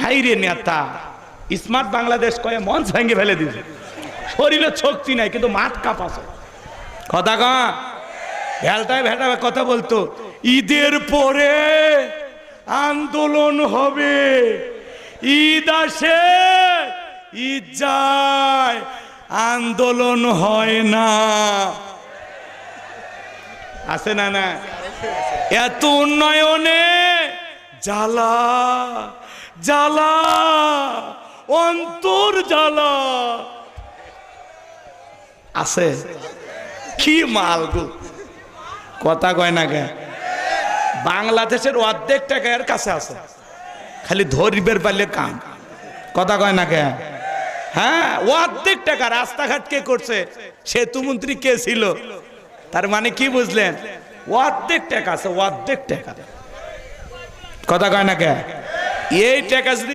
High রে নেতা smart Bangladesh কয়ে মঞ্চ ভেঙে ফেলে দিয়েছে, শরীরে শক্তি নাই কিন্তু মাঠ কাঁপাছে। কথা কা ভেলটায় ভেটাবে কথা বলতো, ঈদের পরে আন্দোলন হবে, ঈদ আসে ঈদ যায়, আন্দোলন হয় না। আছে না? না, এত উন্নয়নে জ্বালা জ্বালা অন্তর জ্বালা আছে। কি মাল গো, কথা কয় না কে? বাংলাদেশের অর্ধেক টাকা এর কাছে আছে, খালি ধরিবের পারলে কাম। কথা কয় না কে? হ্যাঁ, অর্ধেক টাকা। রাস্তাঘাট কে করছে? সেতুমন্ত্রী কে ছিল? তার মানে কি বুঝলেন? অর্ধেক টাকা আছে, অর্ধেক টাকা। কথা কয় না কে? এই টাকা যদি